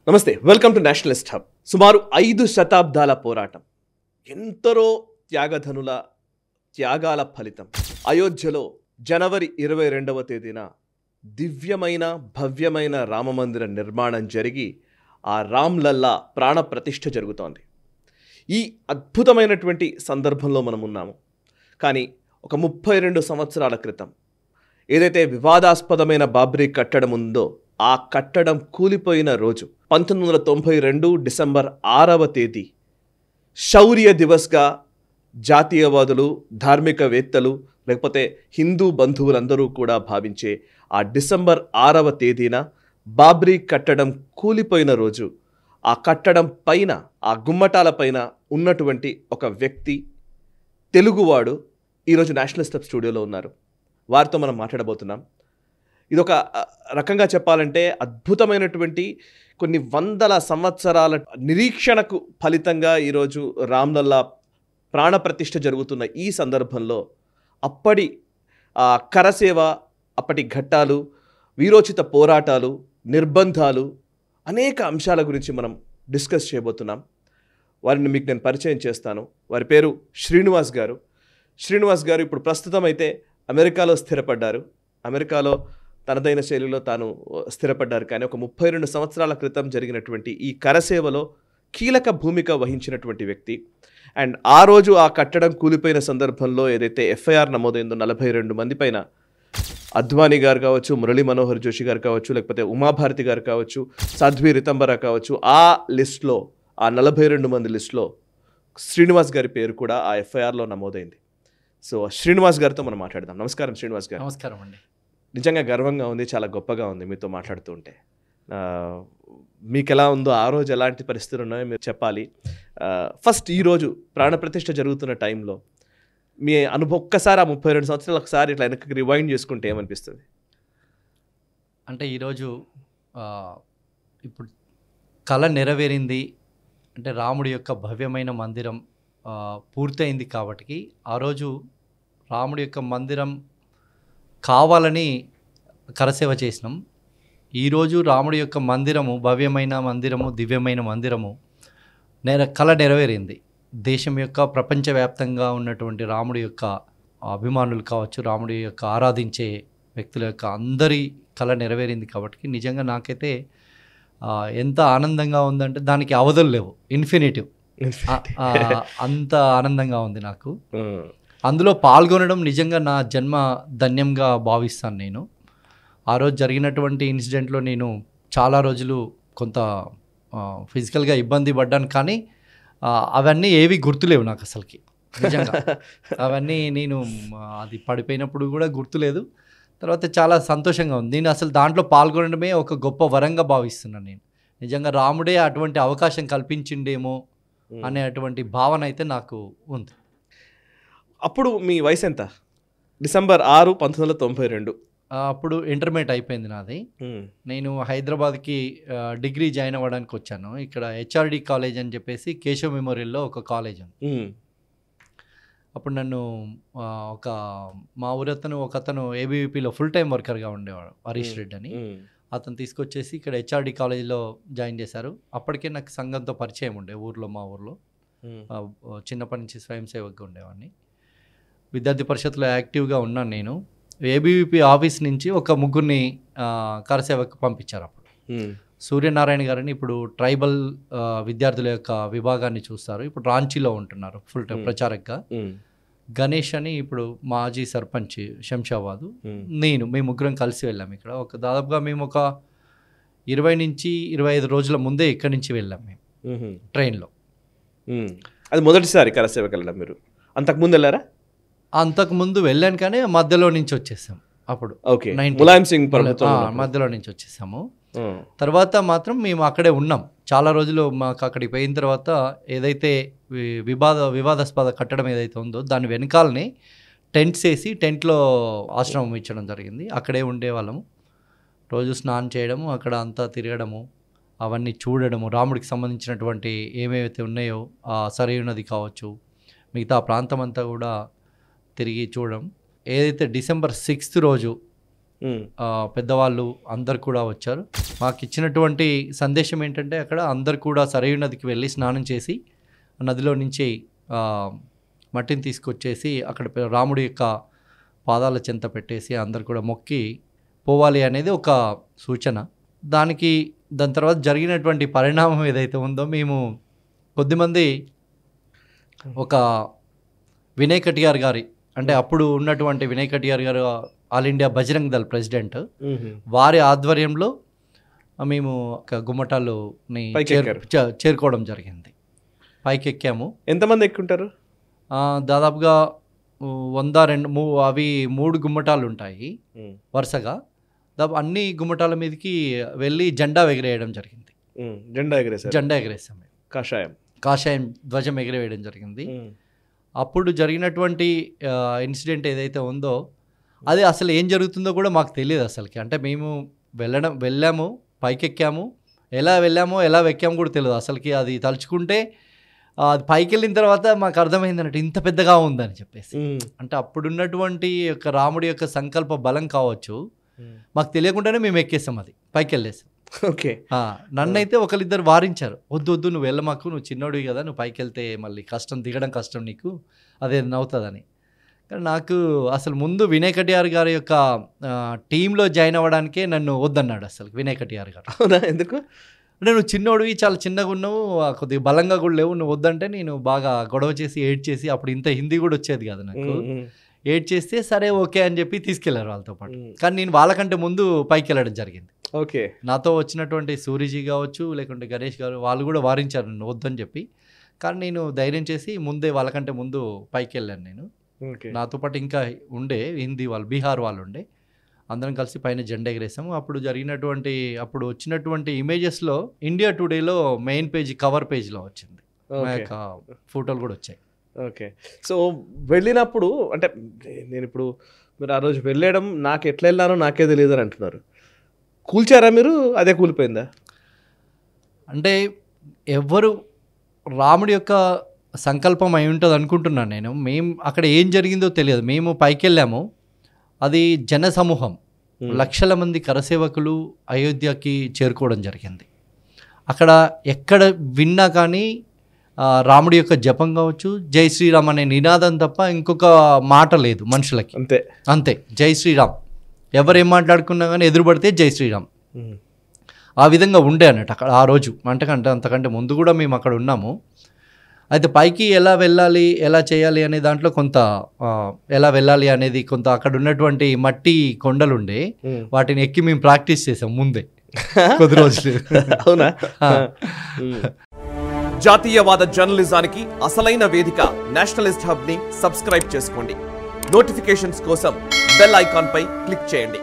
నమస్తే, welcome to Nationalist hub. సుమారు 5 శతాబ్దాల పోరాటం, ఎందరో త్యాగధనుల త్యాగాల ఫలితం. అయోధ్యలో జనవరి 22వ తేదీన దివ్యమైన భవ్యమైన రామమందిర నిర్మాణం జరిగి ఆ రామ్లల్లా ప్రాణ ప్రతిష్ఠ జరుగుతోంది. ఈ అద్భుతమైనటువంటి సందర్భంలో మనం ఉన్నాము. కానీ ఒక 32 సంవత్సరాల క్రితం ఏదైతే వివాదాస్పదమైన బాబ్రీ కట్టడం ఉందో ఆ కట్టడం కూలిపోయిన రోజు 1992 డిసెంబర్ 6వ తేదీ శౌర్య దివస్గా జాతీయవాదులు, ధార్మికవేత్తలు, లేకపోతే హిందూ బంధువులందరూ కూడా భావించే ఆ డిసెంబర్ 6వ తేదీన బాబ్రీ కట్టడం కూలిపోయిన రోజు ఆ కట్టడం పైన, ఆ గుమ్మటాల పైన ఉన్నటువంటి ఒక వ్యక్తి, తెలుగువాడు, ఈరోజు నేషనలిస్ట్ హబ్ స్టూడియోలో ఉన్నారు. వారితో మనం మాట్లాడబోతున్నాం. ఇదొక రకంగా చెప్పాలంటే అద్భుతమైనటువంటి కొన్ని వందల సంవత్సరాల నిరీక్షణకు ఫలితంగా ఈరోజు రామ్లల్లా ప్రాణప్రతిష్ఠ జరుగుతున్న ఈ సందర్భంలో అప్పటి కరసేవ, అప్పటి ఘట్టాలు, వీరోచిత పోరాటాలు, నిర్బంధాలు, అనేక అంశాల గురించి మనం డిస్కస్ చేయబోతున్నాం. వారిని మీకు నేను పరిచయం చేస్తాను. వారి పేరు శ్రీనివాస్ గారు. శ్రీనివాస్ గారు ఇప్పుడు ప్రస్తుతం అయితే అమెరికాలో స్థిరపడ్డారు. అమెరికాలో తనదైన శైలిలో తాను స్థిరపడ్డారు. కానీ ఒక 32 సంవత్సరాల క్రితం జరిగినటువంటి ఈ కరసేవలో కీలక భూమిక వహించినటువంటి వ్యక్తి. అండ్ ఆ రోజు ఆ కట్టడం కూలిపోయిన సందర్భంలో ఏదైతే ఎఫ్ఐఆర్ నమోదైందో 42 మంది పైన, అద్వానీ గారు కావచ్చు, మురళీ మనోహర్ జోషి గారు కావచ్చు, లేకపోతే ఉమాభారతి గారు కావచ్చు, సాధ్వి రితంబరా కావచ్చు, ఆ లిస్ట్లో, ఆ 42 మంది లిస్ట్లో శ్రీనివాస్ గారి పేరు కూడా ఆ ఎఫ్ఐఆర్లో నమోదైంది. సో శ్రీనివాస్ గారితో మనం మాట్లాడదాం. నమస్కారం శ్రీనివాస్ గారు. నమస్కారం అండి. నిజంగా గర్వంగా ఉంది, చాలా గొప్పగా ఉంది మీతో మాట్లాడుతూ ఉంటే. మీకు ఎలా ఉందో, ఆ రోజు ఎలాంటి పరిస్థితులు ఉన్నాయో మీరు చెప్పాలి. ఫస్ట్ ఈరోజు ప్రాణప్రతిష్ఠ జరుగుతున్న టైంలో మీ అనుభవం ఒక్కసారి, ఆ 32 సంవత్సరాలు ఒకసారి ఇట్లా వెనక్కి రివైండ్ చేసుకుంటే ఏమనిపిస్తుంది? అంటే ఈరోజు ఇప్పుడు కళ నెరవేరింది అంటే రాముడి యొక్క భవ్యమైన మందిరం పూర్తయింది. కాబట్టి ఆ రోజు రాముడి యొక్క మందిరం కావాలని కరసేవ చేసినాం. ఈరోజు రాముడి యొక్క మందిరము, భవ్యమైన మందిరము, దివ్యమైన మందిరము కళ నెరవేరింది. దేశం యొక్క ప్రపంచవ్యాప్తంగా ఉన్నటువంటి రాముడి యొక్క అభిమానులు కావచ్చు, రాముడి యొక్క ఆరాధించే వ్యక్తుల యొక్క అందరి కళ నెరవేరింది. కాబట్టి నిజంగా నాకైతే ఎంత ఆనందంగా ఉందంటే దానికి అవధులు లేవు, ఇన్ఫినిటివ్. అంత ఆనందంగా ఉంది నాకు. అందులో పాల్గొనడం నిజంగా నా జన్మ ధన్యంగా భావిస్తాను నేను. ఆ రోజు జరిగినటువంటి ఇన్సిడెంట్లో నేను చాలా రోజులు కొంత ఫిజికల్గా ఇబ్బంది పడ్డాను. కానీ అవన్నీ ఏవి గుర్తులేవు నాకు అసలుకి. నిజంగా అవన్నీ నేను అది పడిపోయినప్పుడు కూడా గుర్తులేదు. తర్వాత చాలా సంతోషంగా ఉంది. నేను అసలు దాంట్లో పాల్గొనడమే ఒక గొప్ప వరంగా భావిస్తున్నాను నేను. నిజంగా రాముడే అటువంటి అవకాశం కల్పించిండేమో అనే అటువంటి భావన అయితే నాకు ఉంది. అప్పుడు మీ వయసు ఎంత? డిసెంబర్ 6, 1992. అప్పుడు ఇంటర్మీడియట్ అయిపోయింది నాది. నేను హైదరాబాద్కి డిగ్రీ జాయిన్ అవ్వడానికి వచ్చాను. ఇక్కడ హెచ్ఆర్డి కాలేజ్ అని చెప్పేసి కేశవ్ మెమోరియల్లో ఒక కాలేజ్ ఉంది. అప్పుడు నన్ను మా ఊరతను ఒకతను ఏబీవీపీలో ఫుల్ టైం వర్కర్గా ఉండేవాడు, హరీష్ రెడ్డి అని. అతను తీసుకొచ్చేసి ఇక్కడ హెచ్ఆర్డి కాలేజీలో జాయిన్ చేశారు. అప్పటికే నాకు సంఘంతో పరిచయం ఉండే మా ఊర్లో. చిన్నప్పటి నుంచి స్వయం సేవకుగా ఉండేవాడిని. విద్యార్థి పరిషత్లో యాక్టివ్గా ఉన్నాను నేను. ఏబీవీపీ ఆఫీస్ నుంచి ఒక ముగ్గురిని కరసేవకు పంపించారు. అప్పుడు సూర్యనారాయణ గారిని, ఇప్పుడు ట్రైబల్ విద్యార్థుల యొక్క విభాగాన్ని చూస్తారు, ఇప్పుడు రాంచీలో ఉంటున్నారు ఫుల్ టైం ప్రచారక్గా. గణేష్ అని ఇప్పుడు మాజీ సర్పంచ్ శంషాబాదు, మేము ముగ్గురం కలిసి వెళ్ళాము. ఇక్కడ దాదాపుగా మేము ఒక 20 నుంచి 25 రోజుల ముందే ఇక్కడి నుంచి వెళ్ళాం మేము ట్రైన్లో. అది మొదటిసారి కరసేవకి వెళ్ళడం మీరు? అంతకుముందు వెళ్ళారా? అంతకుముందు వెళ్ళాను కానీ మధ్యలో నుంచి వచ్చేసాము. అప్పుడు ములాయం సింగ్ మధ్యలో నుంచి వచ్చేసాము. తర్వాత మాత్రం మేము అక్కడే ఉన్నాం చాలా రోజులు. మాకు అక్కడికి పోయిన తర్వాత ఏదైతే వివాదాస్పద కట్టడం ఏదైతే ఉందో దాని వెనకాలని టెంట్స్ వేసి టెంట్లో ఆశ్రమం ఇచ్చడం జరిగింది. అక్కడే ఉండేవాళ్ళము. రోజు స్నానం చేయడము, అక్కడ అంతా తిరగడము, అవన్నీ చూడడము, రాముడికి సంబంధించినటువంటి ఏమేమైతే ఉన్నాయో ఆ సరయూ నది కావచ్చు, మిగతా ప్రాంతం అంతా కూడా తిరిగి చూడడం. ఏదైతే డిసెంబర్ 6th రోజు పెద్దవాళ్ళు అందరు కూడా వచ్చారు. మాకు ఇచ్చినటువంటి సందేశం ఏంటంటే అక్కడ అందరు కూడా సరయూ నదికి వెళ్ళి స్నానం చేసి నదిలో నుంచి మట్టిని తీసుకొచ్చేసి అక్కడ రాముడి యొక్క పాదాల చెంత పెట్టేసి అందరు కూడా మొక్కి పోవాలి అనేది ఒక సూచన. దాని తర్వాత జరిగినటువంటి పరిణామం ఏదైతే ఉందో, మేము కొద్దిమంది ఒక వినయ్ కటియార్ గారి, అంటే అప్పుడు ఉన్నటువంటి వినయ్ కటియార్ గారు all India Bajrang Dal president, వారి ఆధ్వర్యంలో మేము ఒక గుమ్మటాలుని చేరుకోవడం జరిగింది. పైకి ఎక్కాము. ఎంతమంది ఎక్కుంటారు? దాదాపుగా 100 అవి 3 గుమ్మటాలు ఉంటాయి వరుసగా. అన్ని గుమ్మటాల మీదకి వెళ్ళి జెండా ఎగిరేయడం జరిగింది. జెండా ఎగిరేసాం. కాషాయం ధ్వజం ఎగిరేయడం జరిగింది. అప్పుడు జరిగినటువంటి ఇన్సిడెంట్ ఏదైతే ఉందో అది అసలు ఏం జరుగుతుందో కూడా మాకు తెలియదు అసలుకి. అంటే మేము వెళ్ళాము, పైకెక్కాము, ఎలా వెళ్ళామో ఎలా ఎక్కామో కూడా తెలియదు అసలుకి. అది తలుచుకుంటే అది పైకి వెళ్ళిన తర్వాత మాకు అర్థమైంది అన్నట్టు ఇంత పెద్దగా ఉందని చెప్పేసి. అంటే అప్పుడున్నటువంటి యొక్క రాముడి యొక్క సంకల్ప బలం కావచ్చు, మాకు తెలియకుండానే మేము ఎక్కేసాం, అది పైకి వెళ్ళేసాం. ఓకే. నన్నైతే ఒకరిద్దరు వారించారు, వద్దు నువ్వు వెళ్ళమాకు, నువ్వు చిన్నోడివి కదా, నువ్వు పైకి వెళ్తే మళ్ళీ కష్టం, దిగడం కష్టం నీకు, అదే అవుతుందని. కానీ నాకు అసలు ముందు వినయ్ కటియార్ గారి యొక్క టీంలో జాయిన్ అవ్వడానికే నన్ను వద్దన్నాడు అసలు వినయ్ కటియార్ గారు. అవునా? ఎందుకు? అంటే నువ్వు చిన్నోడివి, చాలా చిన్నగా ఉన్నావు, కొద్దిగా బలంగా కూడా లేవు, నువ్వు వద్దంటే నేను బాగా గొడవ చేసి ఏడ్ చేసి, అప్పుడు ఇంత హిందీ కూడా వచ్చేది కదా నాకు, ఏడ్ చేస్తే సరే ఓకే అని చెప్పి తీసుకెళ్లారు వాళ్ళతో పాటు. కానీ నేను వాళ్ళకంటే ముందు పైకి వెళ్ళడం జరిగింది. ఓకే. నాతో వచ్చినటువంటి సూరిజీ కావచ్చు, లేకుంటే గణేష్ గారు, వాళ్ళు కూడా వారించారు నన్ను వద్దని చెప్పి. కానీ నేను ధైర్యం చేసి ముందే వాళ్ళకంటే ముందు పైకి వెళ్ళాను నేను. నాతో పాటు ఇంకా ఉండే హిందీ వాళ్ళు, బీహార్ వాళ్ళు ఉండే, అందరం కలిసి పైన జెండా ఎగరేసాము. అప్పుడు వచ్చినటువంటి ఇమేజెస్లో ఇండియా టుడేలో మెయిన్ పేజీ, కవర్ పేజ్లో వచ్చింది, మా యొక్క ఫోటోలు కూడా వచ్చాయి. ఓకే. సో వెళ్ళినప్పుడు అంటే నేను ఇప్పుడు మీరు ఆ రోజు వెళ్ళడం నాకు ఎట్లా వెళ్ళానో నాకే తెలియదు అని అంటున్నారు. కూల్చారా మీరు? అదే కూలిపోయిందా? అంటే ఎవరు రాముడి యొక్క సంకల్పం అయి ఉంటుంది అనుకుంటున్నాను నేను. మేము అక్కడ ఏం జరిగిందో తెలియదు. మేము పైకి వెళ్ళాము, అది జన సమూహం, లక్షల మంది కరసేవకులు అయోధ్యకి చేరుకోవడం జరిగింది. అక్కడ ఎక్కడ విన్నా కానీ రాముడి యొక్క జపం కావచ్చు, జై శ్రీరామ్ అనే నినాదం తప్ప ఇంకొక మాట లేదు మనుషులకి. అంతే జై శ్రీరామ్. ఎవరేం మాట్లాడుకున్నా కానీ ఎదురుపడితే జై శ్రీరామ్. ఆ విధంగా ఉండే అన్నట్టు అక్కడ ఆ రోజు. అంతకంటే ముందు కూడా మేము అక్కడ ఉన్నాము. అయితే పైకి ఎలా వెళ్ళాలి, ఎలా చేయాలి అనే దాంట్లో కొంత ఎలా వెళ్ళాలి అనేది కొంత అక్కడ ఉన్నటువంటి మట్టి కొండలు ఉండే, వాటిని ఎక్కి మేము ప్రాక్టీస్ చేసాం ముందే కొద్ది రోజులు. అవునా? జాతీయవాద జర్నలిజానికి అసలైన వేదిక నేషనలిస్ట్ హబ్ ని సబ్స్క్రైబ్ చేసుకోండి. నోటిఫికేషన్స్ కోసం బెల్ ఐకాన్ పై క్లిక్ చేయండి.